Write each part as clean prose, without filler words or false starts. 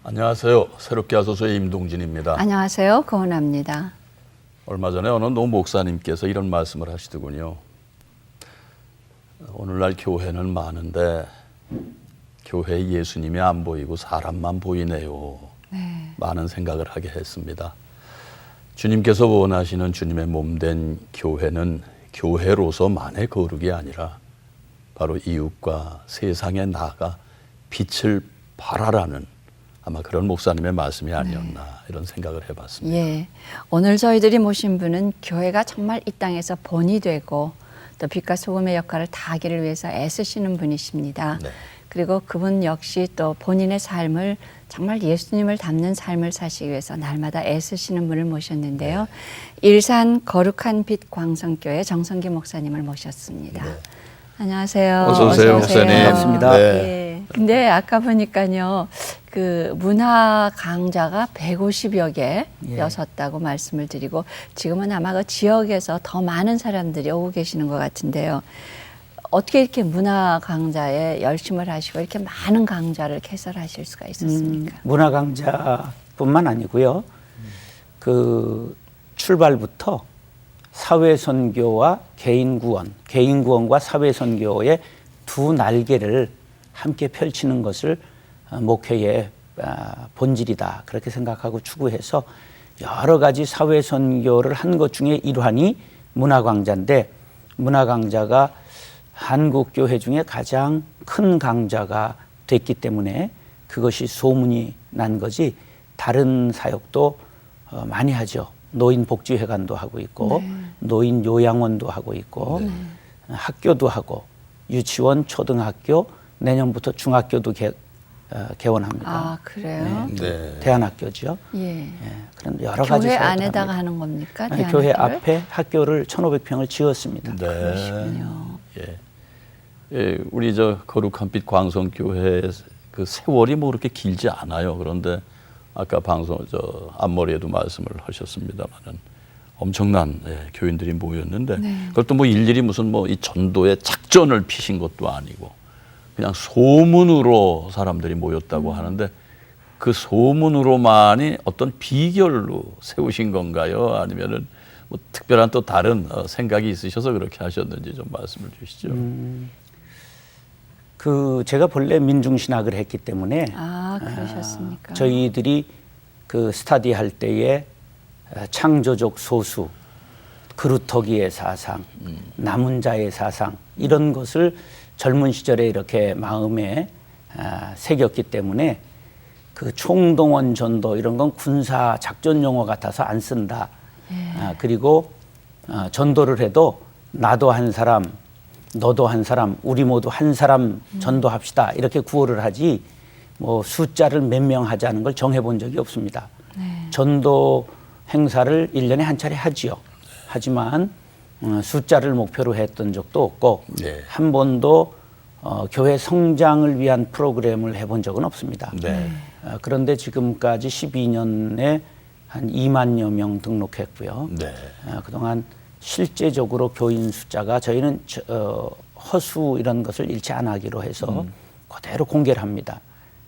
안녕하세요. 새롭게 하소서의 임동진입니다. 안녕하세요. 고은아입니다. 얼마 전에 어느 노 목사님께서 이런 말씀을 하시더군요. 오늘날 교회는 많은데 교회에 예수님이 안 보이고 사람만 보이네요. 네. 많은 생각을 하게 했습니다. 주님께서 원하시는 주님의 몸된 교회는 교회로서만의 거룩이 아니라 바로 이웃과 세상에 나아가 빛을 발하라는 아마 그런 목사님의 말씀이 아니었나 이런 생각을 해봤습니다. 예, 오늘 저희들이 모신 분은 교회가 정말 이 땅에서 본이 되고 또 빛과 소금의 역할을 다하기를 위해서 애쓰시는 분이십니다. 네. 그리고 그분 역시 또 본인의 삶을 정말 예수님을 닮는 삶을 사시기 위해서 날마다 애쓰시는 분을 모셨는데요. 일산 거룩한 빛 광성교회 정성기 목사님을 모셨습니다. 네. 안녕하세요. 어서 오세요, 목사님. 반갑습니다. 네. 예. 근데 아까 보니까요, 그 문화 강좌가 150여 개였었다고 말씀을 드리고 지금은 아마 그 지역에서 더 많은 사람들이 오고 계시는 것 같은데요. 어떻게 이렇게 문화 강좌에 열심을 하시고 이렇게 많은 강좌를 개설하실 수가 있었습니까? 문화 강좌뿐만 아니고요. 그 출발부터 사회 선교와 개인 구원과 사회 선교의 두 날개를 함께 펼치는 것을 목회의 본질이다 그렇게 생각하고 추구해서 여러 가지 사회 선교를 한 것 중에 일환이 문화 강좌인데, 문화 강좌가 한국 교회 중에 가장 큰 강좌가 됐기 때문에 그것이 소문이 난 거지, 다른 사역도 많이 하죠. 노인 복지회관도 하고 있고, 노인 요양원도 하고 있고, 학교도 하고, 유치원, 초등학교, 내년부터 중학교도 개원합니다. 아, 그래요? 네. 대안학교죠. 예. 예, 그런 여러 가지 교회 사역을 안에다가 합니다. 하는 겁니까? 아니, 교회 대안학교를? 앞에 학교를 1,500평을 지었습니다. 네. 그러시군요. 예. 예, 우리 저 거룩한 빛 광성교회 그 세월이 뭐 그렇게 길지 않아요. 그런데 아까 방송 앞머리에도 말씀을 하셨습니다만은 엄청난 교인들이 모였는데 그것도 뭐 일일이 무슨 뭐 이 전도의 작전을 피신 것도 아니고 그냥 소문으로 사람들이 모였다고 하는데 그 소문으로만이 어떤 비결로 세우신 건가요? 아니면은 뭐 특별한 또 다른 생각이 있으셔서 그렇게 하셨는지 좀 말씀을 주시죠. 그 제가 본래 민중신학을 했기 때문에 아, 그러셨습니까? 저희들이 그 스터디 할 때에 창조적 소수, 그루터기의 사상, 남은 자의 사상 이런 것을 젊은 시절에 이렇게 마음에 새겼기 때문에 그 총동원 전도 이런 건 군사 작전 용어 같아서 안 쓴다. 그리고 전도를 해도 나도 한 사람, 너도 한 사람, 우리 모두 한 사람 전도합시다. 이렇게 구호를 하지 뭐 숫자를 몇 명 하자는 걸 정해본 적이 없습니다. 전도 행사를 1년에 한 차례 하지요. 하지만 숫자를 목표로 했던 적도 없고 한 번도 교회 성장을 위한 프로그램을 해본 적은 없습니다. 네. 그런데 지금까지 12년에 한 2만여 명 등록했고요. 네. 그동안 실제적으로 교인 숫자가 저희는 허수 이런 것을 일치 안 하기로 해서 그대로 공개를 합니다.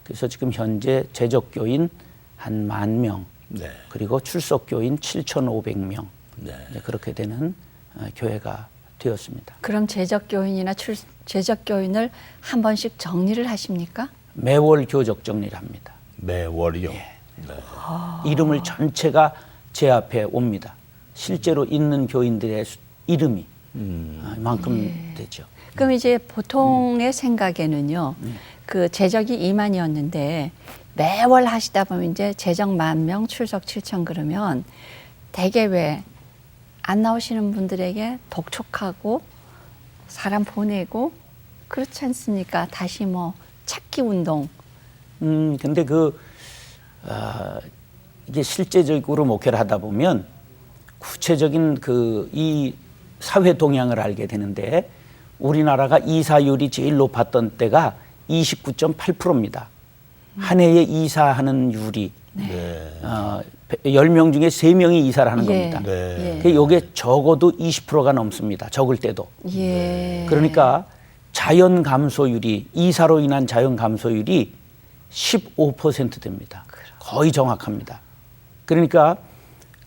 그래서 지금 현재 재적 교인 한 10,000명, 네. 그리고 출석 교인 7,500명 네. 그렇게 되는 교회가 되었습니다. 그럼 재적 교인이나 재적 교인을 한 번씩 정리를 하십니까? 매월 교적 정리를 합니다. 매월이요. 네. 이름을 전체가 제 앞에 옵니다. 실제로 있는 교인들의 이름이 만큼 되죠. 그럼 이제 보통의 생각에는요, 그 재적이 2만이었는데 매월 하시다 보면 이제 재적 10,000명, 출석 7,000 그러면 대개 왜 안 나오시는 분들에게 독촉하고 사람 보내고 그렇지 않습니까? 다시 뭐 찾기 운동. 근데 이게 실제적으로 목회를 하다 보면 구체적인 이 사회 동향을 알게 되는데, 우리나라가 이사율이 제일 높았던 때가 29.8%입니다. 한 해에 이사하는 율이 10명 중에 3명이 이사를 하는 겁니다. 네. 이게 적어도 20%가 넘습니다. 적을 때도. 예. 그러니까 자연 감소율이, 이사로 인한 자연 감소율이 15% 됩니다. 거의 정확합니다. 그러니까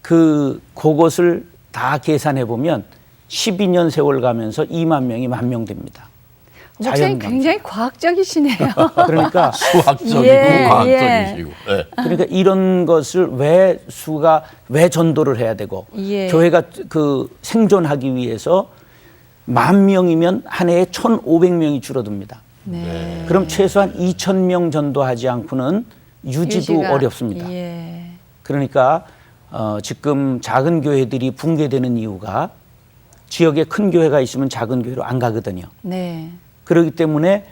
그것을 다 계산해 보면 12년 세월 가면서 2만 명이 1만 명 됩니다. 목사님 자연감소. 굉장히 과학적이시네요. 그러니까 수학적이고 예, 과학적이시고. 예. 그러니까 이런 것을 왜 전도를 해야 되고 예. 교회가 그 생존하기 위해서 10,000명이면 한 해에 1,500명이 줄어듭니다. 네. 그럼 최소한 2,000명 전도하지 않고는 유지도 유지가, 어렵습니다. 예. 그러니까 지금 작은 교회들이 붕괴되는 이유가 지역에 큰 교회가 있으면 작은 교회로 안 가거든요. 네. 그렇기 때문에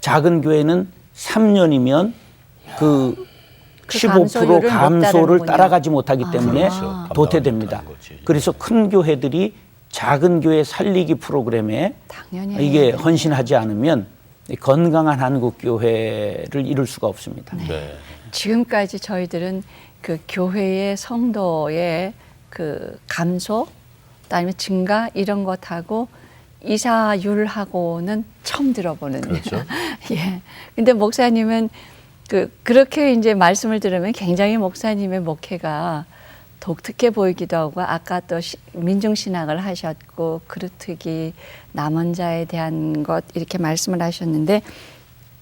작은 교회는 3년이면 그 그 15% 감소율을 못 감소를 따르는군요. 따라가지 못하기 때문에 그렇죠. 도태됩니다. 감당하지 못하는 거지. 그래서 큰 교회들이 작은 교회 살리기 프로그램에 당연히 이게 해야 돼요. 헌신하지 않으면 건강한 한국 교회를 이룰 수가 없습니다. 네. 지금까지 저희들은 그 교회의 성도의 그 감소, 그다음에 증가 이런 것하고 이사율하고는 처음 들어보는. 그렇죠. 예. 근데 목사님은 그렇게 이제 말씀을 들으면 굉장히 목사님의 목회가 독특해 보이기도 하고 아까 또 민중신학을 하셨고 그루트기 남은 자에 대한 것 이렇게 말씀을 하셨는데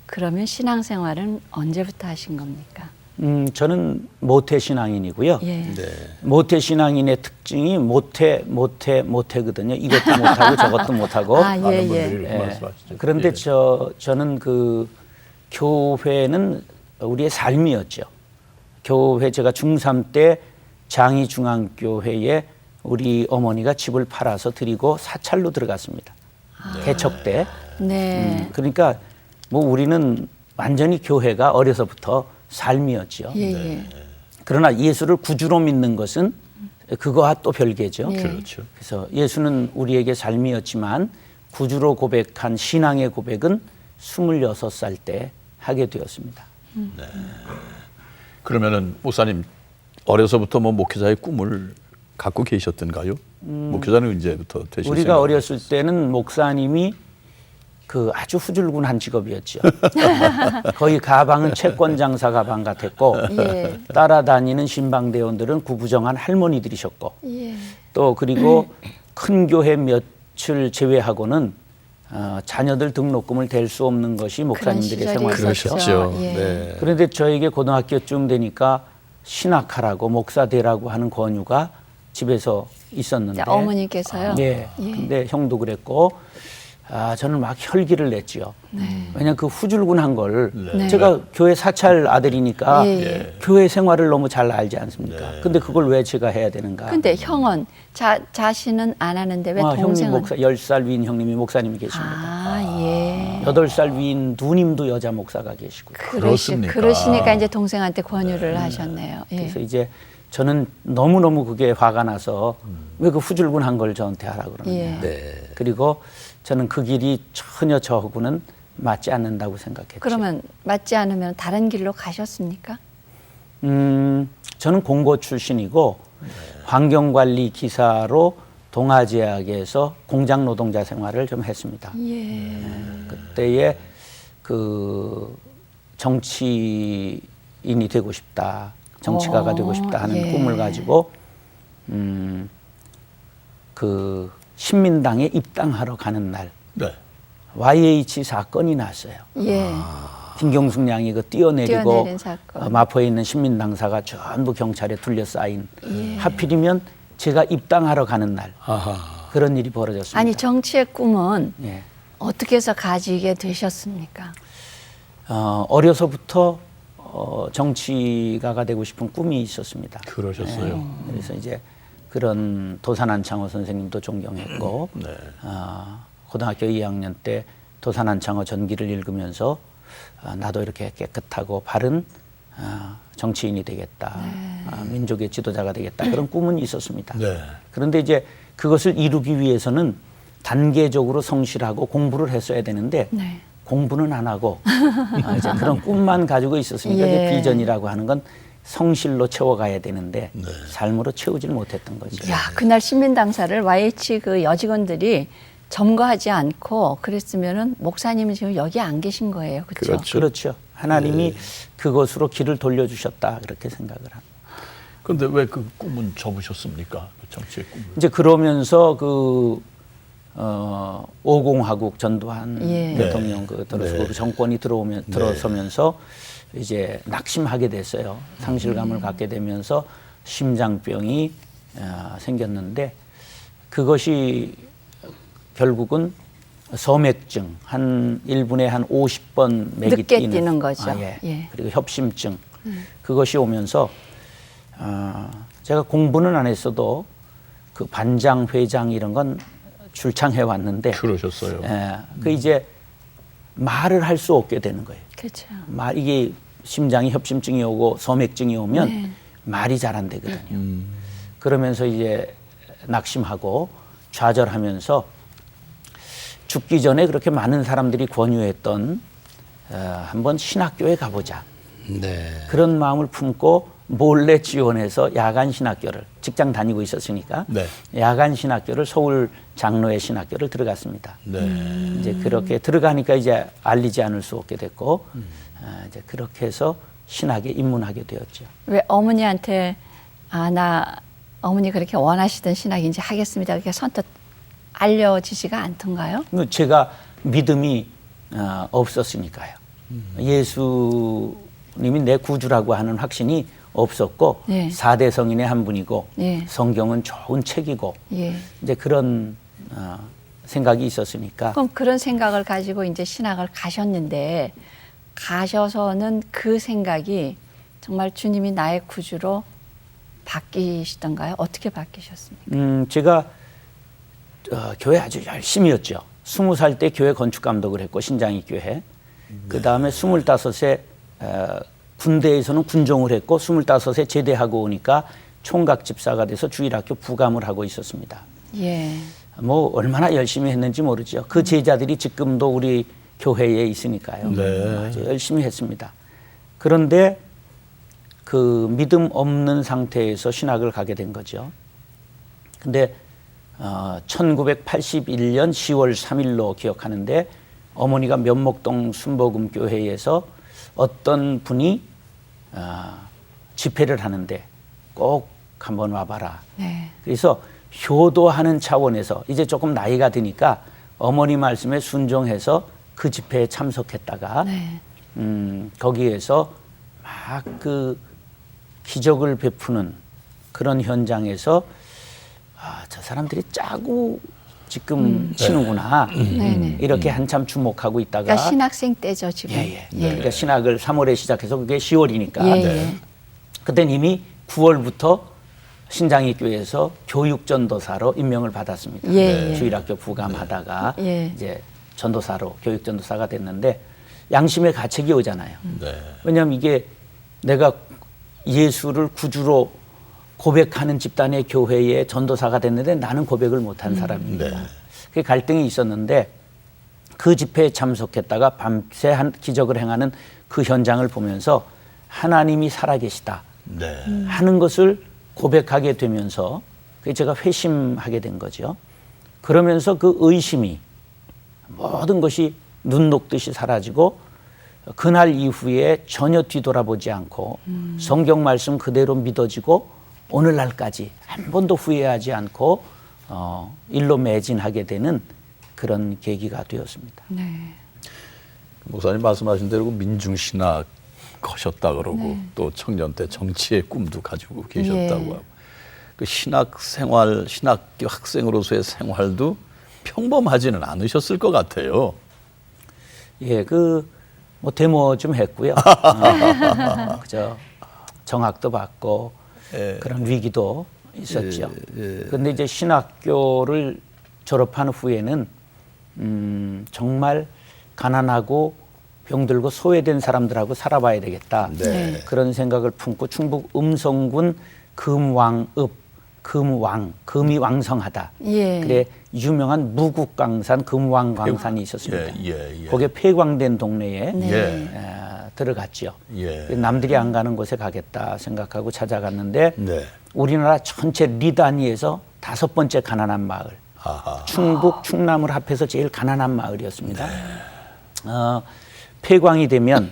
그러면 신앙생활은 언제부터 하신 겁니까? 저는 모태신앙인이고요. 예. 네. 모태신앙인의 특징이 모태거든요. 이것도 못하고 저것도 못하고. 아, 예, 많은 예. 분들이 이렇게 예. 말씀하시죠. 그런데 예. 저는 그 교회는 우리의 삶이었죠. 교회 제가 중3 때 장희중앙교회에 우리 어머니가 집을 팔아서 드리고 사찰로 들어갔습니다. 개척 때. 네. 그러니까 뭐 우리는 완전히 교회가 어려서부터 삶이었죠. 예, 예. 그러나 예수를 구주로 믿는 것은 그거와 또 별개죠. 예. 그렇죠. 그래서 예수는 우리에게 삶이었지만 구주로 고백한 신앙의 고백은 26살 때 하게 되었습니다. 그러면은 목사님 어려서부터 뭐 목회자의 꿈을 갖고 계셨던가요? 목회자는 언제부터 되신 우리가 생각을 어렸을 때는 목사님이 그 아주 후줄근한 직업이었죠. 거의 가방은 채권 장사 가방 같았고 예. 따라다니는 신방대원들은 구부정한 할머니들이셨고 예. 또 그리고 큰 교회 몇을 제외하고는 자녀들 등록금을 댈 수 없는 것이 목사님들의 시절이 생활이었죠. 그러셨죠. 예. 네. 그런데 저에게 고등학교쯤 되니까 신학하라고 목사 되라고 하는 권유가 집에서 있었는데 자, 어머니께서요? 네. 예. 근데 형도 그랬고 저는 막 혈기를 냈죠. 왜냐하면 그 후줄근한 걸 네. 제가 교회 사찰 아들이니까 예, 예. 교회 생활을 너무 잘 알지 않습니까? 근데 그걸 왜 제가 해야 되는가? 근데 형은 자신은 안 하는데 왜 형님 동생은? 목사 10살 위인 형님이 목사님이 계십니다. 아, 예. 8살 위인 누님도 여자 목사가 계시고요. 그렇습니까? 그러시니까 이제 동생한테 권유를 하셨네요. 예. 그래서 이제 저는 너무너무 그게 화가 나서 왜 그 후줄근한 걸 저한테 하라고 그러느냐. 예. 네. 그리고 저는 그 길이 전혀 저하고는 맞지 않는다고 생각했죠. 그러면 맞지 않으면 다른 길로 가셨습니까? 저는 공고 출신이고 환경관리 기사로 동아제약에서 공장 노동자 생활을 좀 했습니다. 예. 그때에 그 정치인이 되고 싶다, 정치가가 되고 싶다 하는 예. 꿈을 가지고 그 신민당에 입당하러 가는 날 네. YH 사건이 났어요. 예. 김경숙 양이 그 뛰어내리고 뛰어내린 사건. 마포에 있는 신민당사가 전부 경찰에 둘러싸인 예. 하필이면 제가 입당하러 가는 날 아하. 그런 일이 벌어졌습니다. 아니 정치의 꿈은 예. 어떻게 해서 가지게 되셨습니까? 어려서부터 정치가가 되고 싶은 꿈이 있었습니다. 그러셨어요. 그래서 이제 그런 도산안창호 선생님도 존경했고 네. 고등학교 2학년 때 도산안창호 전기를 읽으면서 나도 이렇게 깨끗하고 바른 정치인이 되겠다. 민족의 지도자가 되겠다. 그런 꿈은 있었습니다. 네. 그런데 이제 그것을 이루기 위해서는 단계적으로 성실하고 공부를 했어야 되는데 네. 공부는 안 하고 이제 그런 꿈만 가지고 있었으니까 예. 이제 비전이라고 하는 건 성실로 채워가야 되는데 네. 삶으로 채우질 못했던 거죠. 야, 그날 신민당사를 YH 그 여직원들이 점거하지 않고 그랬으면은 목사님은 지금 여기 안 계신 거예요. 그렇죠? 그렇죠. 그렇죠. 하나님이 그것으로 길을 돌려주셨다 그렇게 생각을 합니다. 그런데 왜 그 꿈은 접으셨습니까? 그 정치의 꿈을. 이제 그러면서 5공화국 전두환 예. 대통령 그 정권이 들어서면서 이제 낙심하게 됐어요. 상실감을 갖게 되면서 심장병이 생겼는데 그것이 결국은 소맥증 한 1분에 한 50번 맥이 늦게 뛰는 거죠. 예. 그리고 협심증 그것이 오면서 제가 공부는 안 했어도 그 반장, 회장 이런 건 출창해 왔는데 그러셨어요. 그 이제 말을 할 수 없게 되는 거예요. 그렇죠. 이게 심장이 협심증이 오고 소맥증이 오면 말이 잘 안 되거든요. 그러면서 이제 낙심하고 좌절하면서 죽기 전에 그렇게 많은 사람들이 권유했던 한번 신학교에 가보자. 네. 그런 마음을 품고 몰래 지원해서 야간 신학교를 직장 다니고 있었으니까 네. 야간 신학교를 서울 장로의 신학교를 들어갔습니다. 네. 이제 그렇게 들어가니까 이제 알리지 않을 수 없게 됐고 이제 그렇게 해서 신학에 입문하게 되었죠. 왜 어머니한테 어머니 그렇게 원하시던 신학인지 하겠습니다. 그렇게 선뜻 알려지지가 않던가요? 제가 믿음이 없었으니까요. 예수님이 내 구주라고 하는 확신이 없었고 네. 4대 성인의 한 분이고 네. 성경은 좋은 책이고 예. 이제 그런 생각이 있었으니까 그럼 그런 생각을 가지고 이제 신학을 가셨는데 가셔서는 그 생각이 정말 주님이 나의 구주로 바뀌시던가요? 어떻게 바뀌셨습니까? 제가 교회 아주 열심히 했죠. 20살 때 교회 건축 감독을 했고 신장이 교회. 그 다음에 25세 군대에서는 군종을 했고 25세 제대하고 오니까 총각 집사가 돼서 주일학교 부감을 하고 있었습니다. 예. 뭐 얼마나 열심히 했는지 모르죠. 그 제자들이 지금도 우리 교회에 있으니까요. 네. 아주 열심히 했습니다. 그런데 그 믿음 없는 상태에서 신학을 가게 된 거죠. 근데 1981년 10월 3일로 기억하는데 어머니가 면목동 순복음교회에서 어떤 분이 집회를 하는데 꼭 한번 와봐라. 네. 그래서 효도하는 차원에서 이제 조금 나이가 드니까 어머니 말씀에 순종해서 그 집회에 참석했다가 네. 거기에서 막 그 기적을 베푸는 그런 현장에서 저 사람들이 짜고 지금 치는구나. 네네. 이렇게 한참 주목하고 있다가 그러니까 신학생 때죠 지금. 예. 그러니까 신학을 3월에 시작해서 그게 10월이니까 예, 예. 그때는 이미 9월부터 신장이 교회에서 교육전도사로 임명을 받았습니다. 예, 예. 주일학교 부감하다가 예. 이제 전도사로 교육전도사가 됐는데 양심의 가책이 오잖아요. 네. 왜냐하면 이게 내가 예수를 구주로 고백하는 집단의 교회에 전도사가 됐는데 나는 고백을 못한 사람입니다. 네. 그 갈등이 있었는데 그 집회에 참석했다가 밤새 기적을 행하는 그 현장을 보면서 하나님이 살아계시다 네. 하는 것을 고백하게 되면서 제가 회심하게 된 거죠. 그러면서 그 의심이 모든 것이 눈 녹듯이 사라지고 그날 이후에 전혀 뒤돌아보지 않고 성경 말씀 그대로 믿어지고 오늘날까지 한 번도 후회하지 않고 일로 매진하게 되는 그런 계기가 되었습니다. 네. 목사님 말씀하신 대로 그 민중신학 하셨다 그러고 또 청년 때 정치의 꿈도 가지고 계셨다고 하고 그 신학 생활, 신학교 학생으로서의 생활도 평범하지는 않으셨을 것 같아요. 예, 뭐 데모 좀 했고요. 그저 정학도 받고 그런 위기도 있었죠. 그런데 이제 신학교를 졸업한 후에는 정말 가난하고 병들고 소외된 사람들하고 살아봐야 되겠다. 네. 그런 생각을 품고 충북 음성군 금왕읍, 금이 왕성하다. 예. 그래 유명한 무국광산 금왕광산이 있었습니다. 예. 거기에 폐광된 동네에 네. 들어갔죠. 예. 남들이 안 가는 곳에 가겠다 생각하고 찾아갔는데 네. 우리나라 전체 리 단위에서 5번째 가난한 마을. 아하. 충북, 충남을 합해서 제일 가난한 마을이었습니다. 폐광이 되면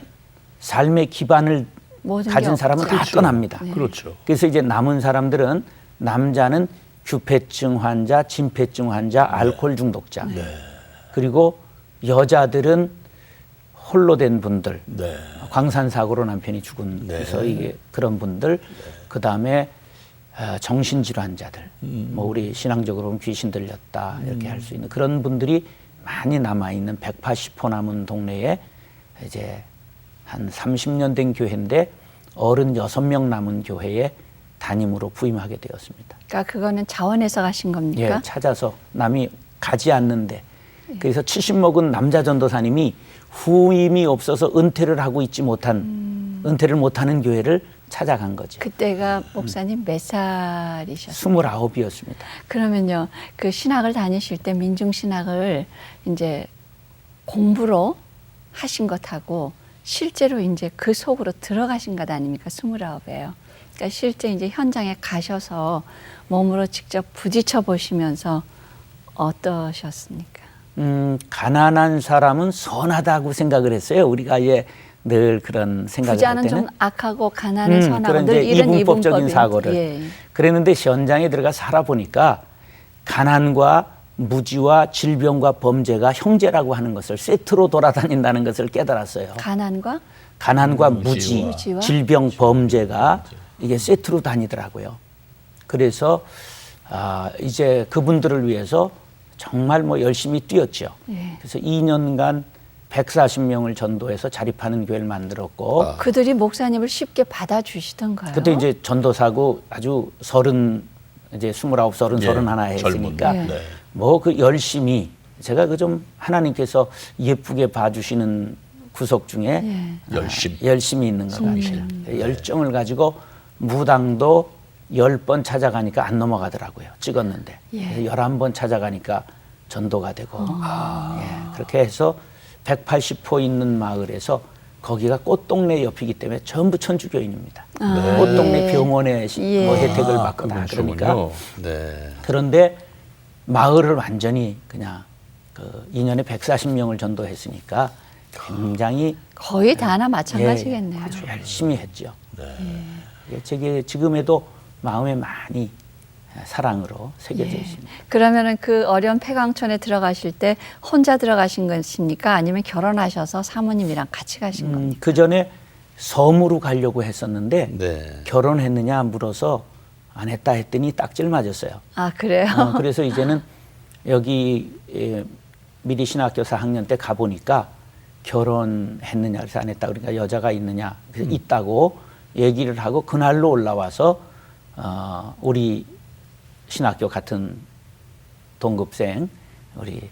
삶의 기반을 모든 게 가진 사람은 다 그렇죠. 떠납니다. 그렇죠. 그래서 이제 남은 사람들은 남자는 규폐증 환자, 진폐증 환자, 알코올 중독자. 그리고 여자들은 홀로 된 분들, 네. 광산 사고로 남편이 죽은 그래서 이게 그런 분들, 그 다음에 정신질환자들, 뭐 우리 신앙적으로 보면 귀신 들렸다 이렇게 할 수 있는 그런 분들이 많이 남아 있는 180호 남은 동네에 이제 한 30년 된 교회인데 어른 6명 남은 교회에 담임으로 부임하게 되었습니다. 그러니까 그거는 자원해서 가신 겁니까? 예, 찾아서 남이 가지 않는데 그래서 70 먹은 남자 전도사님이 후임이 없어서 은퇴를 하고 있지 못한 은퇴를 못하는 교회를 찾아간 거죠. 그때가 목사님 몇 살이셨어요? 29이었습니다. 그러면요, 그 신학을 다니실 때 민중신학을 이제 공부로 하신 것하고 실제로 이제 그 속으로 들어가신 것 아닙니까? 29에요. 그러니까 실제 이제 현장에 가셔서 몸으로 직접 부딪혀 보시면서 어떠셨습니까? 가난한 사람은 선하다고 생각을 했어요. 우리가 늘 그런 생각을 할 부자는 때는. 좀 악하고 가난은 선하고 그런 늘 이제 이런 이분법적인 이분법이- 사고를. 예. 그랬는데 현장에 들어가 살아보니까 가난과 무지와 질병과 범죄가 형제라고 하는 것을 세트로 돌아다닌다는 것을 깨달았어요. 가난과 무지, 무지와 질병, 범죄가 이게 세트로 다니더라고요. 그래서 이제 그분들을 위해서 정말 뭐 열심히 뛰었죠. 예. 그래서 2년간 140명을 전도해서 자립하는 교회를 만들었고 그들이 목사님을 쉽게 받아주시던가요? 그때 이제 전도사고 아주 29, 31 했으니까 예. 네. 뭐 그 열심히 제가 그 좀 하나님께서 예쁘게 봐주시는 구석 중에 열심히 있는 것 같아요. 열정을 가지고 무당도 10번 찾아가니까 안 넘어가더라고요. 찍었는데. 예. 그래서 11번 찾아가니까 전도가 되고 그렇게 해서 180호 있는 마을에서 거기가 꽃동네 옆이기 때문에 전부 천주교인입니다. 꽃동네 병원에 뭐 혜택을 받고 다 그러니까. 네. 그런데 마을을 완전히 그냥 그 2년에 140명을 전도했으니까 굉장히 거의 다나 마찬가지겠네요. 아주 열심히 했죠. 제게 지금에도 마음에 많이 사랑으로 새겨져 있습니다. 그러면은 그 어려운 폐광촌에 들어가실 때 혼자 들어가신 것입니까? 아니면 결혼하셔서 사모님이랑 같이 가신 겁니까? 그 전에 섬으로 가려고 했었는데 네. 결혼했느냐 물어서 안 했다 했더니 딱질 맞았어요. 아, 그래요? 그래서 이제는 여기 미리 신학교 4학년 때 가보니까 결혼했느냐 그래서 안 했다 그러니까 여자가 있느냐 그래서 있다고 얘기를 하고 그날로 올라와서 우리 신학교 같은 동급생 우리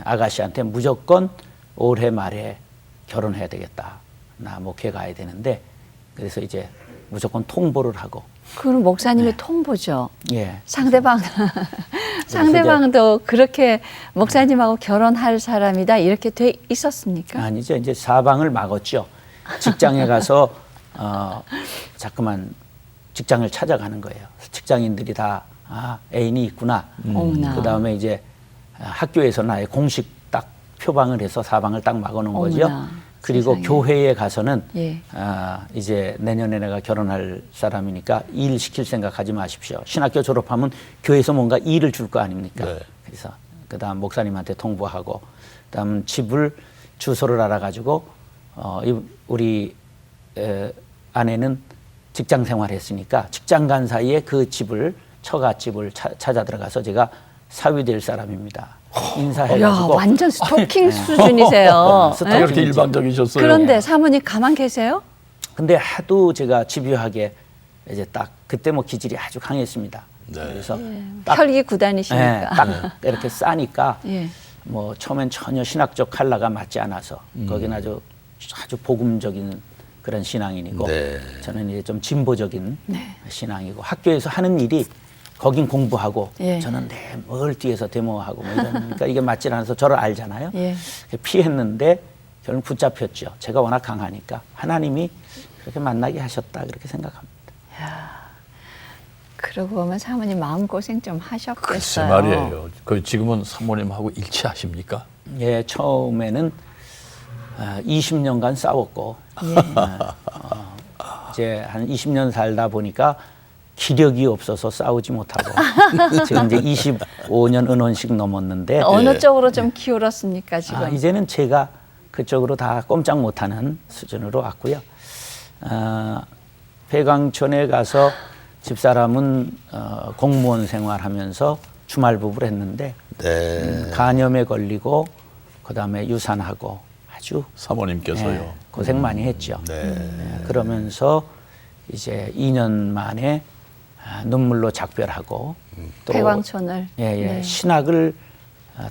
아가씨한테 무조건 올해 말에 결혼해야 되겠다. 나 목회 가야 되는데 그래서 이제 무조건 통보를 하고 그럼 목사님의 통보죠. 예. 상대방도 그렇게 목사님하고 결혼할 사람이다 이렇게 돼 있었습니까? 아니죠. 이제 사방을 막았죠. 직장에 가서 자꾸만 직장을 찾아가는 거예요. 직장인들이 다 애인이 있구나. 어머나. 그다음에 이제 학교에서 나의 공식 딱 표방을 해서 사방을 딱 막아놓은 거죠. 어머나, 그리고 세상에. 교회에 가서는 예. 이제 내년에 내가 결혼할 사람이니까 일 시킬 생각하지 마십시오. 신학교 졸업하면 교회에서 뭔가 일을 줄 거 아닙니까? 네. 그래서 그다음 목사님한테 통보하고 그다음 집을 주소를 알아가지고 우리 아내는 직장 생활했으니까 직장 간 사이에 그 집을 처갓집을 찾아 들어가서 제가 사위 될 사람입니다. 야, 인사해가지고 완전 스토킹 수준이세요. 스토킹. 예? 그렇게 일반적이셨어요. 그런데 사모님 가만 계세요? 근데 하도 제가 집요하게 이제 딱 그때 뭐 기질이 아주 강했습니다. 네. 그래서 딱, 혈기 구단이시니까. 딱 이렇게 싸니까 예. 뭐 처음엔 전혀 신학적 칼라가 맞지 않아서 거기는 아주 복음적인 그런 신앙인이고 네. 저는 이제 좀 진보적인 신앙이고 학교에서 하는 일이 거긴 공부하고 예. 저는 뭘 뒤에서 데모하고 뭐 이러니까 이게 맞지 않아서 저를 알잖아요. 예. 피했는데 결국 붙잡혔죠. 제가 워낙 강하니까 하나님이 그렇게 만나게 하셨다 그렇게 생각합니다. 그러고 보면 사모님 마음고생 좀 하셨겠어요. 글쎄 말이에요. 그 지금은 사모님하고 일치하십니까? 예, 처음에는 20년간 싸웠고 이제 한 20년 살다 보니까 기력이 없어서 싸우지 못하고 지금 이제 25년 은혼식 넘었는데 어느 쪽으로 좀 기울었습니까 지금? 이제는 제가 그쪽으로 다 꼼짝 못하는 수준으로 왔고요. 폐광촌에 가서 집사람은 공무원 생활하면서 주말 부부를 했는데 간염에 걸리고 그다음에 유산하고 아주 사모님께서요. 고생 많이 했죠. 그러면서 이제 2년 만에 눈물로 작별하고 또 폐광촌을 네. 신학을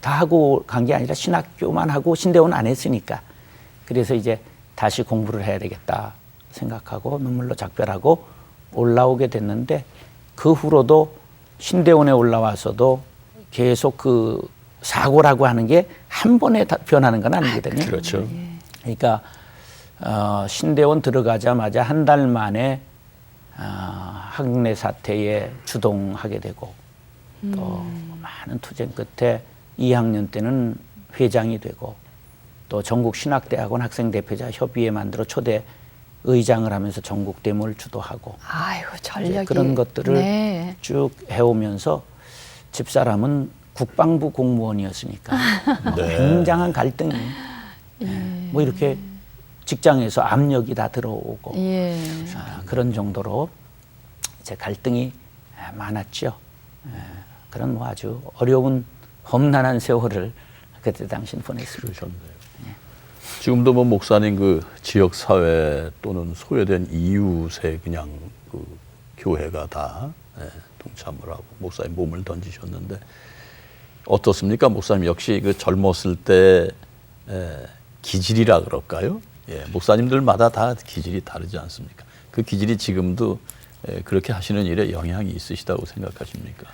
다 하고 간 게 아니라 신학교만 하고 신대원 안 했으니까 그래서 이제 다시 공부를 해야 되겠다 생각하고 눈물로 작별하고 올라오게 됐는데 그 후로도 신대원에 올라와서도 계속 그 사고라고 하는 게 한 번에 다 변하는 건 아니거든요. 그렇죠. 그러니까 신대원 들어가자마자 한 달 만에 학내 사태에 주동하게 되고 또 많은 투쟁 끝에 2학년 때는 회장이 되고 또 전국신학대학원 학생대표자 협의회 만들어 초대 의장을 하면서 전국대모를 주도하고 아이고 전력이 그런 것들을 네. 쭉 해오면서 집사람은 국방부 공무원이었으니까 굉장한 갈등이 뭐 이렇게 직장에서 압력이 다 들어오고 그런 정도로 이제 갈등이 많았죠. 그런 뭐 아주 어려운 험난한 세월을 그때 당시는 보냈습니다. 지금도 뭐 목사님 그 지역 사회 또는 소외된 이웃에 그냥 그 교회가 다 동참을 하고 목사님 몸을 던지셨는데 어떻습니까, 목사님? 역시 그 젊었을 때 기질이라 그럴까요? 목사님들마다 다 기질이 다르지 않습니까? 그 기질이 지금도 그렇게 하시는 일에 영향이 있으시다고 생각하십니까?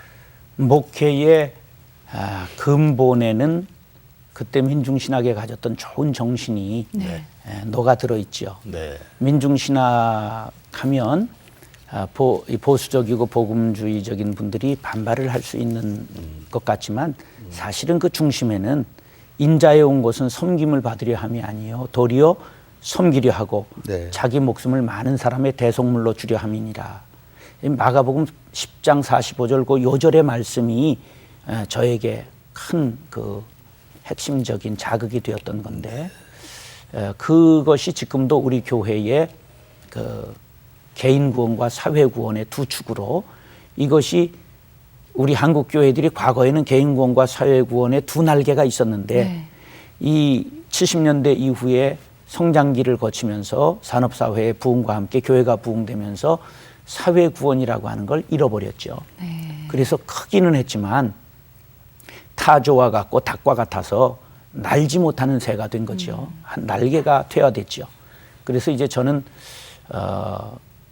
목회의 근본에는 그때 민중신학에 가졌던 좋은 정신이 녹아들어 있죠. 민중신학 하면 보수적이고 복음주의적인 분들이 반발을 할 수 있는 것 같지만 사실은 그 중심에는 인자에 온 것은 섬김을 받으려 함이 아니요 도리어 섬기려 하고 자기 목숨을 많은 사람의 대속물로 주려 함이니라. 마가복음 10장 45절 그 요절의 말씀이 저에게 큰 그 핵심적인 자극이 되었던 건데 그것이 지금도 우리 교회의 그 개인 구원과 사회 구원의 두 축으로 이것이 우리 한국 교회들이 과거에는 개인 구원과 사회 구원의 두 날개가 있었는데 이 70년대 이후에 성장기를 거치면서 산업사회의 부흥과 함께 교회가 부흥되면서 사회 구원이라고 하는 걸 잃어버렸죠. 그래서 크기는 했지만 타조와 같고 닭과 같아서 날지 못하는 새가 된 거죠. 한 날개가 퇴화됐죠. 그래서 이제 저는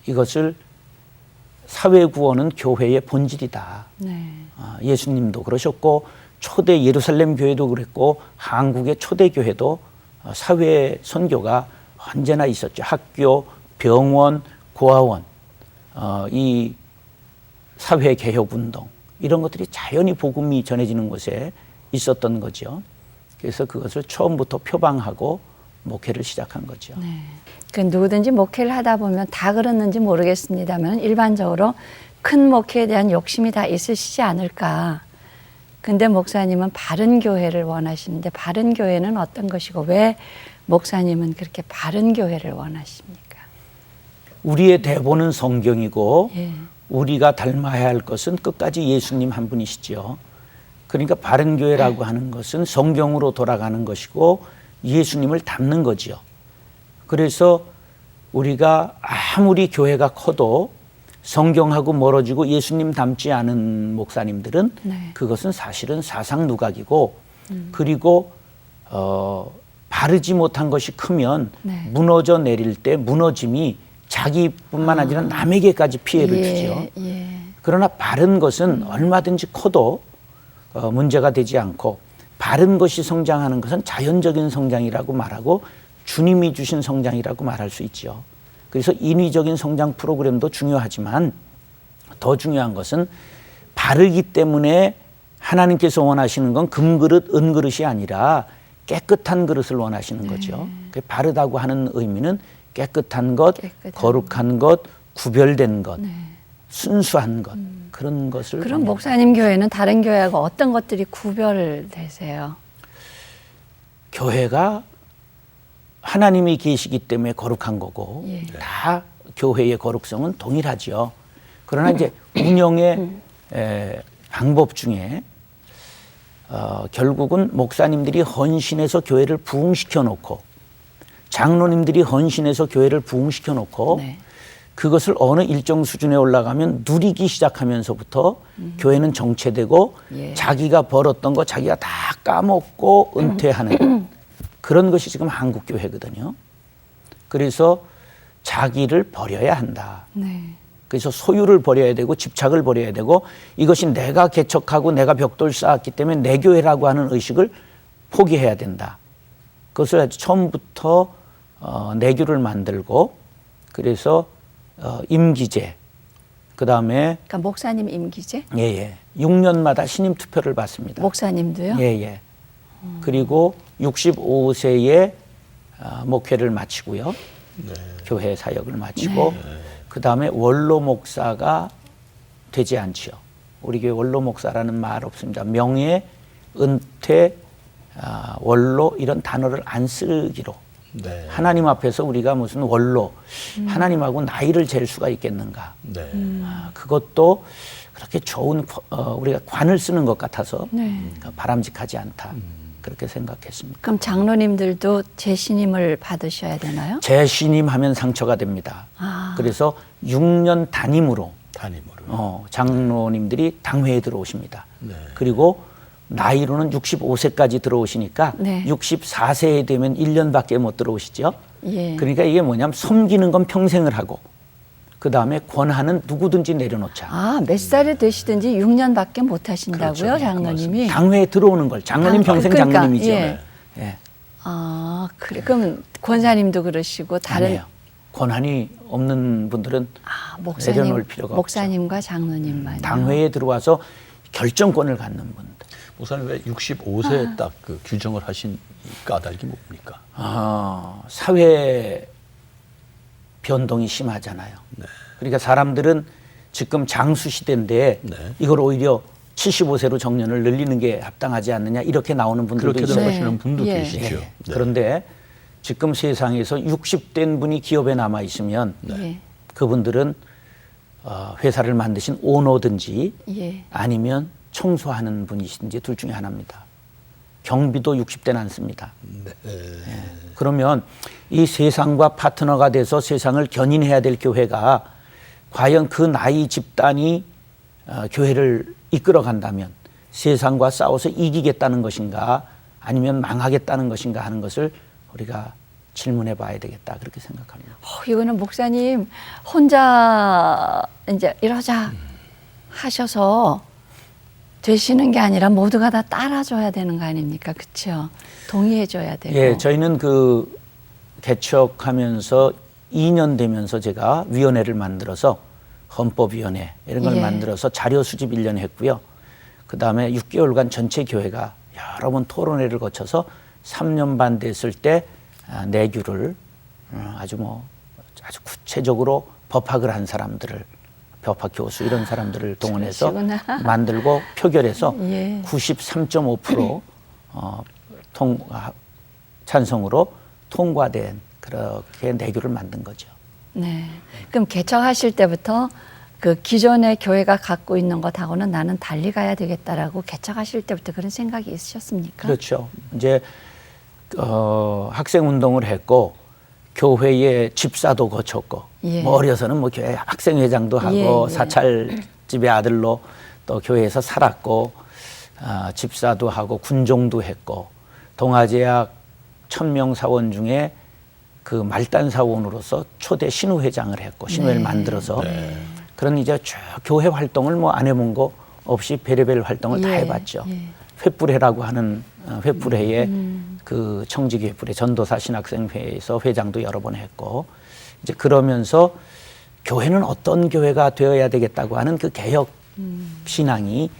이것을 사회 구원은 교회의 본질이다. 예수님도 그러셨고 초대 예루살렘 교회도 그랬고 한국의 초대 교회도 사회 선교가 언제나 있었죠. 학교, 병원, 고아원, 이 사회 개혁 운동 이런 것들이 자연히 복음이 전해지는 곳에 있었던 거죠. 그래서 그것을 처음부터 표방하고 목회를 시작한 거죠. 그 누구든지 목회를 하다 보면 다 그렇는지 모르겠습니다만 일반적으로 큰 목회에 대한 욕심이 다 있으시지 않을까. 근데 목사님은 바른 교회를 원하시는데 바른 교회는 어떤 것이고 왜 목사님은 그렇게 바른 교회를 원하십니까? 우리의 대본은 성경이고 우리가 닮아야 할 것은 끝까지 예수님 한 분이시죠. 그러니까 바른 교회라고 하는 것은 성경으로 돌아가는 것이고 예수님을 닮는 거지요. 그래서 우리가 아무리 교회가 커도 성경하고 멀어지고 예수님 닮지 않은 목사님들은 그것은 사실은 사상 누각이고 그리고 바르지 못한 것이 크면 무너져 내릴 때 무너짐이 자기뿐만 아니라 남에게까지 피해를 주죠. 그러나 바른 것은 얼마든지 커도 문제가 되지 않고 바른 것이 성장하는 것은 자연적인 성장이라고 말하고 주님이 주신 성장이라고 말할 수 있죠. 그래서 인위적인 성장 프로그램도 중요하지만 더 중요한 것은 바르기 때문에 하나님께서 원하시는 건 금그릇, 은그릇이 아니라 깨끗한 그릇을 원하시는 거죠. 그 바르다고 하는 의미는 깨끗한 것, 거룩한 것, 구별된 것, 순수한 것, 그런 것을. 그럼 말합니다. 목사님 교회는 다른 교회하고 어떤 것들이 구별되세요? 교회가 하나님이 계시기 때문에 거룩한 거고 예. 다 교회의 거룩성은 동일하죠. 그러나 이제 운영의 방법 중에 결국은 목사님들이 헌신해서 교회를 부흥시켜 놓고 장로님들이 헌신해서 교회를 부흥시켜 놓고 네. 그것을 어느 일정 수준에 올라가면 누리기 시작하면서부터 교회는 정체되고 예. 자기가 벌었던 거 자기가 다 까먹고 은퇴하는 그런 것이 지금 한국 교회거든요. 그래서 자기를 버려야 한다. 네. 그래서 소유를 버려야 되고 집착을 버려야 되고 이것이 내가 개척하고 내가 벽돌 쌓았기 때문에 내 교회라고 하는 의식을 포기해야 된다. 그것을 아주 처음부터 내교를 만들고 그래서 임기제 그다음에 그러니까 목사님 임기제? 예예 6년마다 신임 투표를 받습니다. 목사님도요? 예예. 그리고 65세에 목회를 마치고요. 교회 사역을 마치고 그다음에 원로 목사가 되지 않지요. 우리 교회 원로 목사라는 말 없습니다. 명예, 은퇴, 원로 이런 단어를 안 쓰기로. 네. 하나님 앞에서 우리가 무슨 원로, 하나님하고 나이를 잴 수가 있겠는가. 네. 그것도 그렇게 좋은 우리가 관을 쓰는 것 같아서 네. 바람직하지 않다. 그렇게 생각했습니다. 그럼 장로님들도 재신임을 받으셔야 되나요? 재신임하면 상처가 됩니다. 그래서 6년 단임으로 담임으로. 장로님들이 당회에 들어오십니다. 네. 그리고 나이로는 65세까지 들어오시니까 네. 64세에 되면 1년밖에 못 들어오시죠. 예. 그러니까 이게 뭐냐면 섬기는 건 평생을 하고 그 다음에 권한은 누구든지 내려놓자. 아, 몇 살이 되시든지 6년밖에 못 하신다고요, 그렇죠. 장로님이? 당회에 들어오는 걸 장로님 평생 그러니까, 장로님이죠. 예. 예. 아, 그래. 그럼 권사님도 그러시고 다른 아니에요. 권한이 없는 분들은 내려놓을 필요가 목사님과 장로님만. 당회에 들어와서 결정권을 갖는 분들. 목사님 왜 65세에 딱 그 규정을 하신 까닭이 뭡니까? 사회 변동이 심하잖아요. 네. 그러니까 사람들은 지금 장수 시대인데 네. 이걸 오히려 75세로 정년을 늘리는 게 합당하지 않느냐 이렇게 나오는 분들도 그렇게 있어요. 생각하시는 분도 예. 계시죠. 예. 네. 그런데 지금 세상에서 60된 분이 기업에 남아 있으면 예. 그분들은 회사를 만드신 오너든지 예. 아니면 청소하는 분이신지 둘 중에 하나입니다. 경비도 60대는 안 씁니다. 그러면 이 세상과 파트너가 돼서 세상을 견인해야 될 교회가 과연 그 나이 집단이 교회를 이끌어 간다면 세상과 싸워서 이기겠다는 것인가 아니면 망하겠다는 것인가 하는 것을 우리가 질문해 봐야 되겠다 그렇게 생각합니다. 이거는 목사님 혼자 이제 이러자 하셔서 되시는 게 아니라 모두가 다 따라줘야 되는 거 아닙니까? 그렇죠? 동의해줘야 되고. 예, 저희는 그 개척하면서 2년 되면서 제가 위원회를 만들어서 헌법위원회 이런 걸 예. 만들어서 자료 수집 1년 했고요. 그 다음에 6개월간 전체 교회가 여러 번 토론회를 거쳐서 3년 반 됐을 때 내규를 아주 구체적으로 법학을 한 사람들을 법학 교수 이런 사람들을 동원해서 그러시구나. 만들고 표결해서 예. 93.5% 찬성으로 통과된 그렇게 내규를 만든 거죠. 네. 그럼 개척하실 때부터 그 기존의 교회가 갖고 있는 것하고는 나는 달리 가야 되겠다라고 개척하실 때부터 그런 생각이 있으셨습니까? 그렇죠. 이제 학생 운동을 했고 교회에 집사도 거쳤고 예. 뭐 어려서는 뭐 교회 학생회장도 하고 예. 사찰집의 아들로 또 교회에서 살았고 집사도 하고 군종도 했고 동아제약 1000명 사원 중에 그 말단 사원으로서 초대 신우회장을 했고 신우회를 만들어서 그런 이제 쭉 교회 활동을 뭐 안 해본 거 없이 별의별 활동을 다 해봤죠. 횃불회라고 하는 횃불회에 그 청지기 횃불회 전도사 신학생회에서 회장도 여러 번 했고 이제 그러면서 교회는 어떤 교회가 되어야 되겠다고 하는 그 개혁 신앙이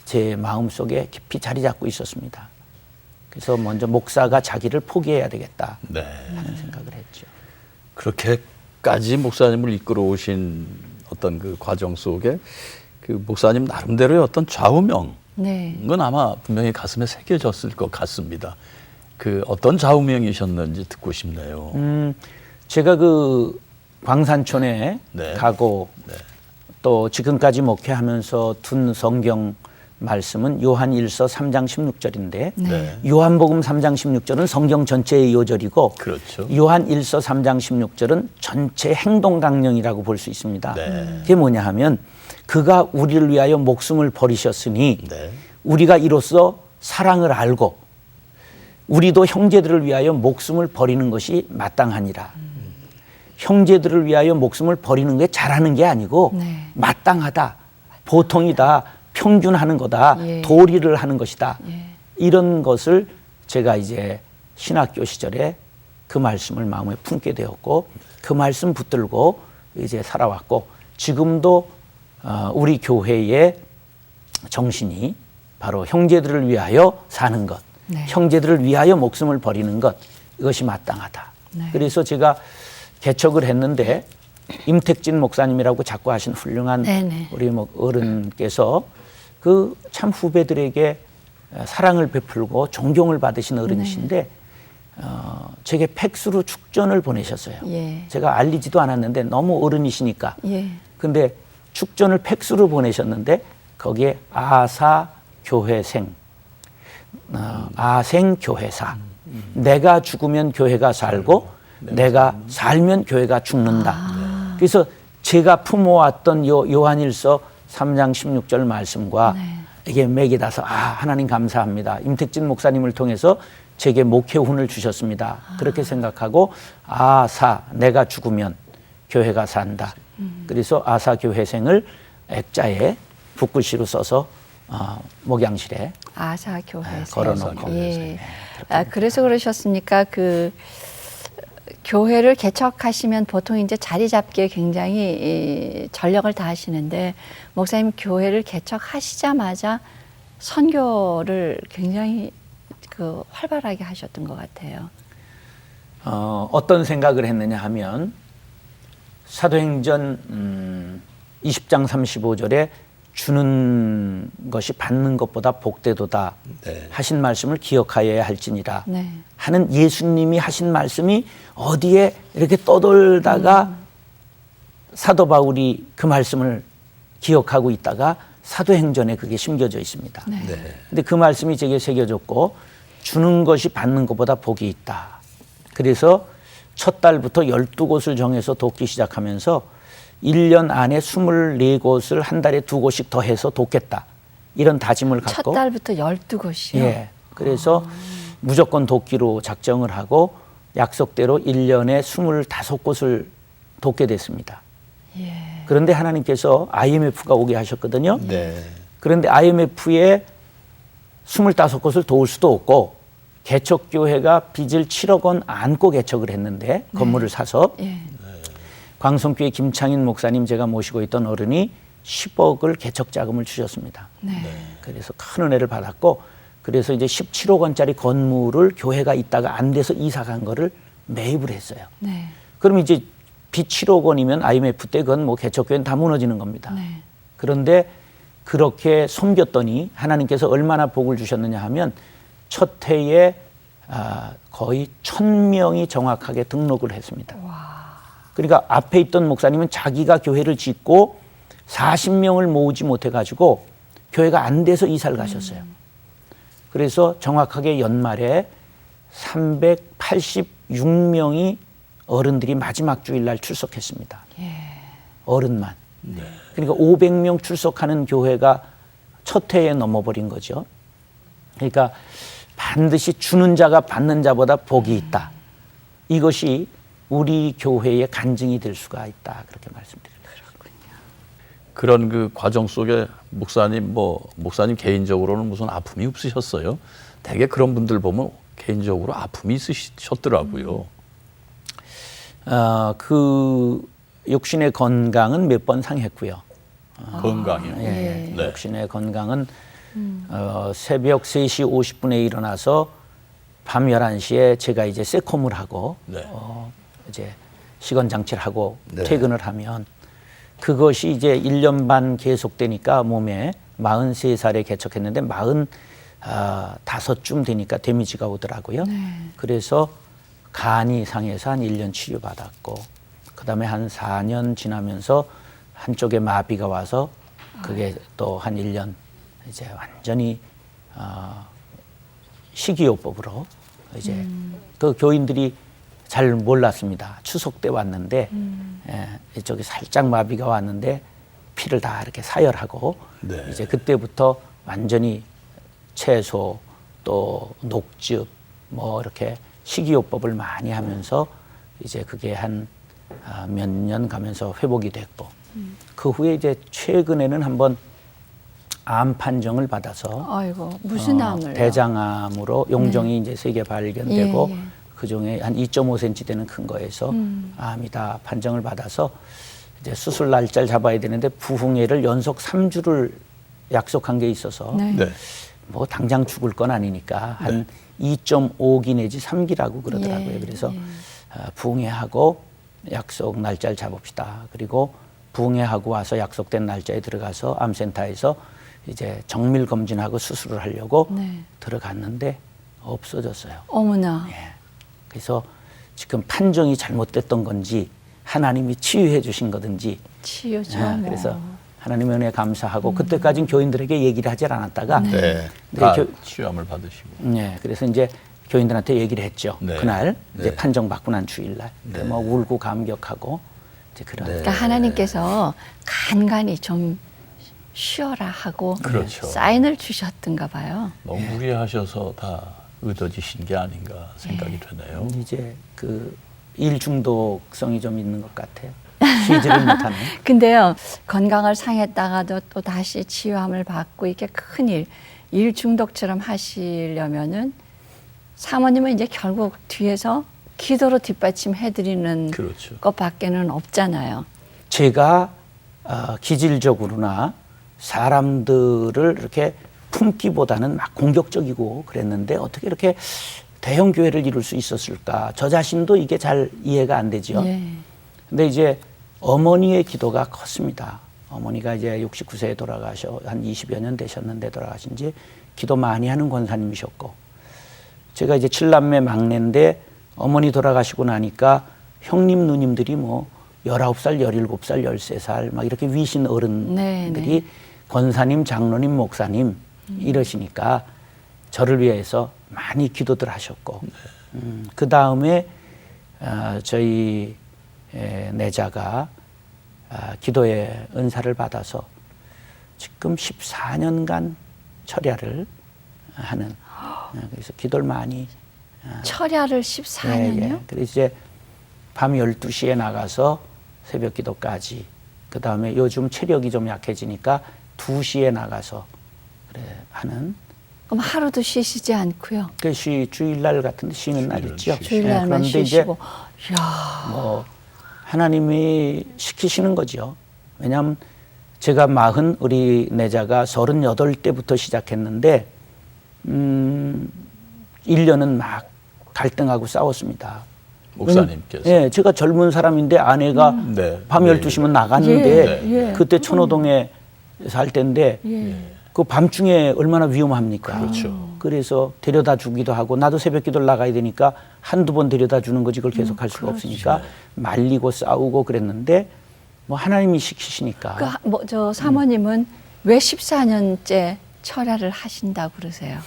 제 마음속에 깊이 자리 잡고 있었습니다. 그래서 먼저 목사가 자기를 포기해야 되겠다 네. 하는 생각을 했죠. 그렇게까지 목사님을 이끌어 오신 어떤 그 과정 속에 그 목사님 나름대로의 어떤 좌우명은 네. 아마 분명히 가슴에 새겨졌을 것 같습니다. 그 어떤 좌우명이셨는지 듣고 싶네요. 제가 그 광산촌에 네. 가고 또 지금까지 목회하면서 둔 성경 말씀은 요한 1서 3장 16절인데 네. 요한복음 3장 16절은 성경 전체의 요절이고 그렇죠. 요한 1서 3장 16절은 전체 행동 강령이라고 볼 수 있습니다. 네. 그게 뭐냐 하면 그가 우리를 위하여 목숨을 버리셨으니 네. 우리가 이로써 사랑을 알고 우리도 형제들을 위하여 목숨을 버리는 것이 마땅하니라. 형제들을 위하여 목숨을 버리는 게 잘하는 게 아니고 네. 마땅하다, 보통이다, 평균하는 거다, 예. 도리를 하는 것이다. 예. 이런 것을 제가 이제 신학교 시절에 그 말씀을 마음에 품게 되었고 그 말씀 붙들고 이제 살아왔고 지금도 우리 교회의 정신이 바로 형제들을 위하여 사는 것, 네. 형제들을 위하여 목숨을 버리는 것, 이것이 마땅하다. 네. 그래서 제가 개척을 했는데 임택진 목사님이라고 자꾸 하신 훌륭한 네네. 우리 어른께서 그 참 후배들에게 사랑을 베풀고 존경을 받으신 어른이신데 제게 팩스로 축전을 보내셨어요. 예. 제가 알리지도 않았는데 너무 어른이시니까. 예. 근데 축전을 팩스로 보내셨는데 거기에 아사 교회생, 아생 교회사. 내가 죽으면 교회가 살고 내가 살면 교회가 죽는다. 그래서 제가 품어왔던 요한일서 3장 16절 말씀과 이게 맥이 닿아서 하나님 감사합니다. 임택진 목사님을 통해서 제게 목회운을 주셨습니다. 그렇게 생각하고 아사 내가 죽으면 교회가 산다. 그래서 아사 교회생을 액자에 붓글씨로 써서 목양실에 아사 교회생. 걸어놓고. 예. 그래서 그러셨으니까 그 교회를 개척하시면 보통 이제 자리 잡기에 굉장히 전력을 다하시는데 목사님 교회를 개척하시자마자 선교를 굉장히 그 활발하게 하셨던 것 같아요. 어떤 생각을 했느냐 하면 사도행전 20장 35절에 주는 것이 받는 것보다 복되도다 네. 하신 말씀을 기억하여야 할지니라 네. 하는 예수님이 하신 말씀이 어디에 이렇게 떠돌다가 사도 바울이 그 말씀을 기억하고 있다가 사도행전에 그게 심겨져 있습니다. 네. 네. 근데 그 말씀이 제게 새겨졌고 주는 것이 받는 것보다 복이 있다. 그래서 첫 달부터 12곳을 정해서 돕기 시작하면서 1년 안에 24곳을 한 달에 2곳씩 더 해서 돕겠다. 이런 다짐을 첫 갖고 달부터 12곳이요? 예. 그래서 무조건 돕기로 작정을 하고 약속대로 1년에 25곳을 돕게 됐습니다. 예. 그런데 하나님께서 IMF가 오게 하셨거든요. 네. 그런데 IMF에 25곳을 도울 수도 없고 개척교회가 빚을 7억 원 안고 개척을 했는데 건물을 사서 예. 광성교회 김창인 목사님 제가 모시고 있던 어른이 10억을 개척 자금을 주셨습니다. 네. 그래서 큰 은혜를 받았고 그래서 이제 17억 원짜리 건물을 교회가 있다가 안 돼서 이사 간 거를 매입을 했어요. 네. 그럼 이제 빚 7억 원이면 IMF 때 그건 뭐 개척교회는 다 무너지는 겁니다. 네. 그런데 그렇게 섬겼더니 하나님께서 얼마나 복을 주셨느냐 하면 첫 해에 거의 1000명이 정확하게 등록을 했습니다. 그러니까 앞에 있던 목사님은 자기가 교회를 짓고 40명을 모으지 못해가지고 교회가 안 돼서 이사를 가셨어요. 그래서 정확하게 연말에 386명이 어른들이 마지막 주일날 출석했습니다. 예. 어른만. 그러니까 500명 출석하는 교회가 첫 해에 넘어버린 거죠. 그러니까 반드시 주는 자가 받는 자보다 복이 있다. 이것이 우리 교회의 간증이 될 수가 있다. 그렇게 말씀드립니다. 그런 그 과정 속에 목사님 개인적으로는 무슨 아픔이 없으셨어요? 대개 그런 분들 보면 개인적으로 아픔이 있으셨더라고요. 그 육신의 건강은 몇 번 상했고요. 건강이요. 예, 네. 육신의 건강은 새벽 3시 50분에 일어나서 밤 11시에 제가 이제 세콤을 하고 네. 이제 시건 장치를 하고 네. 퇴근을 하면 그것이 이제 1년 반 계속되니까 몸에 43살에 개척했는데 45쯤 되니까 데미지가 오더라고요. 그래서 간이 상해서 한 1년 치료받았고 그다음에 한 4년 지나면서 한쪽에 마비가 와서 그게 또 한 1년 이제 완전히 식이요법으로 이제 그 교인들이 잘 몰랐습니다. 추석 때 왔는데 이쪽에 살짝 마비가 왔는데 피를 다 이렇게 사열하고 네. 이제 그때부터 완전히 채소 또 녹즙 뭐 이렇게 식이요법을 많이 하면서 이제 그게 한 몇 년 가면서 회복이 됐고 그 후에 이제 최근에는 한번 암 판정을 받아서 아이고 무슨 암을요? 대장암으로 용종이 이제 3개 발견되고 예, 예. 그 중에 한 2.5cm 되는 큰 거에서 암이다 판정을 받아서 이제 수술 날짜를 잡아야 되는데 부흥회를 연속 3주를 약속한 게 있어서 네. 네. 뭐 당장 죽을 건 아니니까 한 2.5기 내지 3기라고 그러더라고요. 예, 그래서 예. 부흥회하고 약속 날짜를 잡읍시다. 그리고 부흥회하고 와서 약속된 날짜에 들어가서 암센터에서 이제 정밀 검진하고 수술을 하려고 네. 들어갔는데 없어졌어요. 어머나. 예. 그래서 지금 판정이 잘못됐던 건지 하나님이 치유해 주신 거든지 치유죠. 예, 뭐. 그래서 하나님의 은혜에 감사하고 그때까지는 교인들에게 얘기를 하질 않았다가 네. 네, 다 교- 치유함을 받으시고. 네, 그래서 이제 교인들한테 얘기를 했죠. 네. 그날 이제 네. 판정받고 난 주일날 네. 뭐 울고 감격하고 이제 그런 네. 그러니까 하나님께서 간간히 좀 쉬어라 하고 그렇죠. 사인을 주셨던가 봐요. 너무 무리하셔서 다 의도지신 게 아닌가 생각이 되네요. 이제 그 일 중독성이 좀 있는 것 같아요. 쉬지를 못하는. 근데요, 건강을 상했다가도 또 다시 치유함을 받고 이게 큰일, 일 중독처럼 하시려면은 사모님은 이제 결국 뒤에서 기도로 뒷받침해드리는 그렇죠. 것밖에는 없잖아요. 제가 기질적으로나 사람들을 이렇게 품기보다는 막 공격적이고 그랬는데 어떻게 이렇게 대형 교회를 이룰 수 있었을까? 저 자신도 이게 잘 이해가 안 되죠. 예. 근데 이제 어머니의 기도가 컸습니다. 어머니가 이제 69세에 돌아가셔 한 20여 년 되셨는데 돌아가신 지 기도 많이 하는 권사님이셨고 제가 이제 7남매 막내인데 어머니 돌아가시고 나니까 형님 누님들이 뭐 19살, 17살, 13살 막 이렇게 위신 어른들이 네. 권사님, 장로님, 목사님 이러시니까 저를 위해서 많이 기도들 하셨고 그 다음에 저희 내자가 기도의 은사를 받아서 지금 14년간 철야를 하는 그래서 기도를 많이 철야를 14년이요? 그래서 이제 밤 12시에 나가서 새벽 기도까지 그 다음에 요즘 체력이 좀 약해지니까 2시에 나가서 그래 하는 그럼 하루도 쉬시지 않고요. 그 주일날 같은 데 쉬는 날 있죠. 쉬시죠. 주일날만 그런데 쉬시고. 이제 이야. 뭐 하나님이 시키시는 거죠. 왜냐하면 제가 40 우리 내자가 38때부터 시작했는데 1년은 막 갈등하고 싸웠습니다. 목사님께서. 예, 제가 젊은 사람인데 아내가 네. 밤 네. 12시면 나갔는데 예, 예. 그때 천호동에 살 때인데 예. 그 밤중에 얼마나 위험합니까? 그렇죠. 그래서 데려다 주기도 하고 나도 새벽 기도를 나가야 되니까 한두 번 데려다 주는 거지 그걸 계속 할 수가 없으니까 말리고 싸우고 그랬는데 뭐 하나님이 시키시니까 저 사모님은 왜 14년째 철야를 하신다고 그러세요?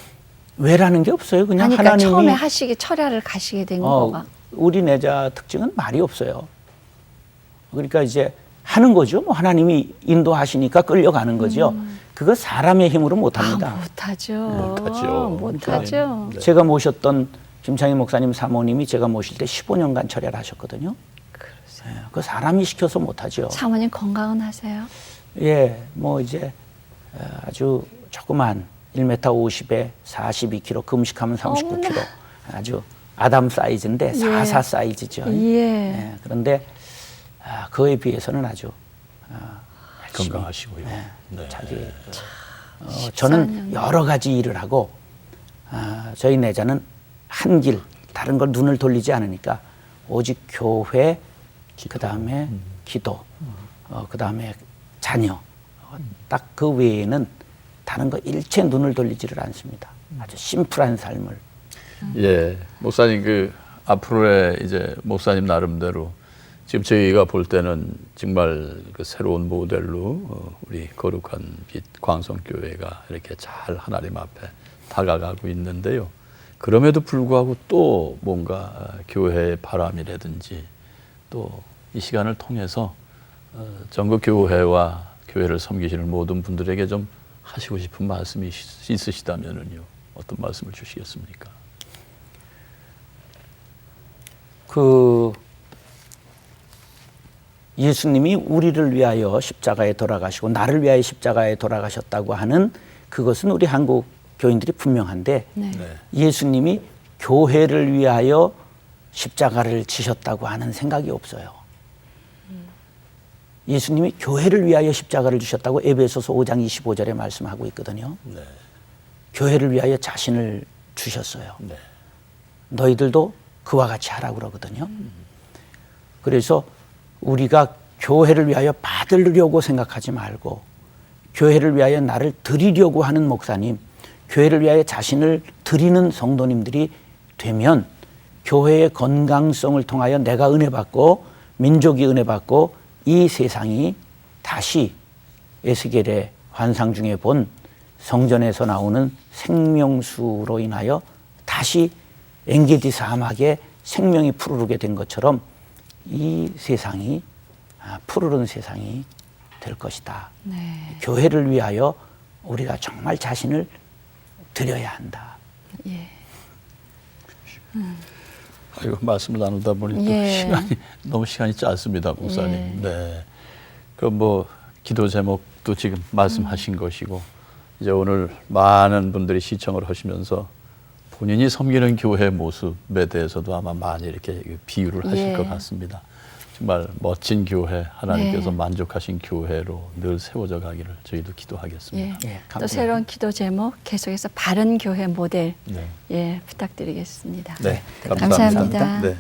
왜라는 게 없어요. 그냥 아니, 그러니까 하나님이 처음에 철야를 가시게 된 거가. 우리 내자 특징은 말이 없어요. 그러니까 이제 하는 거죠. 뭐 하나님이 인도하시니까 끌려가는 거죠. 그거 사람의 힘으로 못합니다. 못하죠. 못하죠. 못하죠. 네. 제가 모셨던 김창희 목사님 사모님이 제가 모실 때 15년간 철야를 하셨거든요. 그러세요. 그 사람이 시켜서 못하죠. 사모님 건강은 하세요? 예, 뭐 이제 아주 조그만 1m 50에 42kg, 금식하면 39kg. 아주 아담 사이즈인데 44 사이즈죠. 예. 그런데 그에 비해서는 아주 건강하시고요. 네. 자기 저는 14년. 여러 가지 일을 하고 저희 내자는 한 길, 다른 걸 눈을 돌리지 않으니까 오직 교회, 그 다음에 기도, 그 다음에 자녀, 딱 그 외에는 다른 거 일체 눈을 돌리지를 않습니다. 아주 심플한 삶을. 예, 목사님 그 앞으로의 이제 목사님 나름대로 지금 저희가 볼 때는 정말 그 새로운 모델로 우리 거룩한 빛 광성교회가 이렇게 잘 하나님 앞에 다가가고 있는데요. 그럼에도 불구하고 또 뭔가 교회의 바람이라든지 또 이 시간을 통해서 전국 교회와 교회를 섬기시는 모든 분들에게 좀 하시고 싶은 말씀이 있으시다면요, 어떤 말씀을 주시겠습니까? 그 예수님이 우리를 위하여 십자가에 돌아가시고 나를 위하여 십자가에 돌아가셨다고 하는 그것은 우리 한국 교인들이 분명한데 네. 네. 예수님이 교회를 위하여 십자가를 지셨다고 하는 생각이 없어요. 예수님이 교회를 위하여 십자가를 주셨다고 에베소서 5장 25절에 말씀하고 있거든요. 네. 교회를 위하여 자신을 주셨어요. 네. 너희들도 그와 같이 하라고 그러거든요. 그래서 우리가 교회를 위하여 받으려고 생각하지 말고 교회를 위하여 나를 드리려고 하는 목사님, 교회를 위하여 자신을 드리는 성도님들이 되면 교회의 건강성을 통하여 내가 은혜 받고 민족이 은혜 받고 이 세상이 다시 에스겔의 환상 중에 본 성전에서 나오는 생명수로 인하여 다시 엔게디 사막에 생명이 푸르르게 된 것처럼 이 세상이 푸르른 세상이 될 것이다. 네. 교회를 위하여 우리가 정말 자신을 드려야 한다. 예. 아이고, 말씀을 나누다 보니 또 예. 너무 시간이 짧습니다, 목사님. 예. 네. 그 뭐 기도 제목도 지금 말씀하신 것이고 이제 오늘 많은 분들이 시청을 하시면서 본인이 섬기는 교회의 모습에 대해서도 아마 많이 이렇게 비유를 하실 예. 것 같습니다. 정말 멋진 교회, 하나님께서 네. 만족하신 교회로 늘 세워져 가기를 저희도 기도하겠습니다. 예. 예, 또 감사합니다. 새로운 기도 제목 계속해서 바른 교회 모델 네. 예 부탁드리겠습니다. 네, 감사합니다. 네.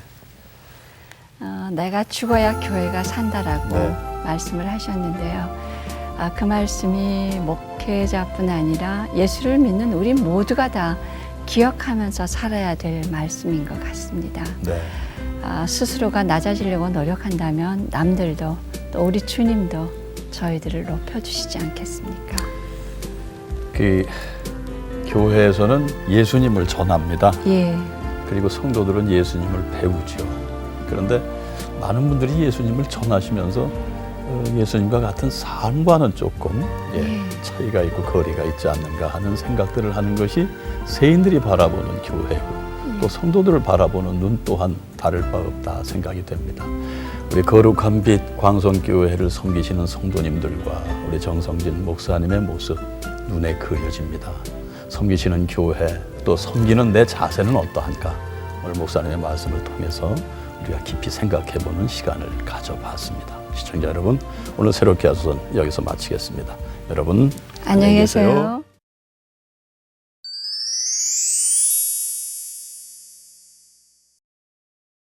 내가 죽어야 교회가 산다라고 네. 말씀을 하셨는데요. 그 말씀이 목회자뿐 아니라 예수를 믿는 우리 모두가 다 기억하면서 살아야 될 말씀인 것 같습니다. 네. 스스로가 낮아지려고 노력한다면 남들도 또 우리 주님도 저희들을 높여주시지 않겠습니까? 그 교회에서는 예수님을 전합니다. 예, 그리고 성도들은 예수님을 배우죠. 그런데 많은 분들이 예수님을 전하시면서 예수님과 같은 삶과는 조금 차이가 있고 거리가 있지 않는가 하는 생각들을 하는 것이 세인들이 바라보는 교회고 또 성도들을 바라보는 눈 또한 다를 바 없다 생각이 됩니다. 우리 거룩한 빛 광성교회를 섬기시는 성도님들과 우리 정성진 목사님의 모습 눈에 그려집니다. 섬기시는 교회 또 섬기는 내 자세는 어떠한가 오늘 목사님의 말씀을 통해서 우리가 깊이 생각해보는 시간을 가져봤습니다. 시청자 여러분, 오늘 새롭게 하소서 여기서 마치겠습니다. 여러분 안녕히 계세요.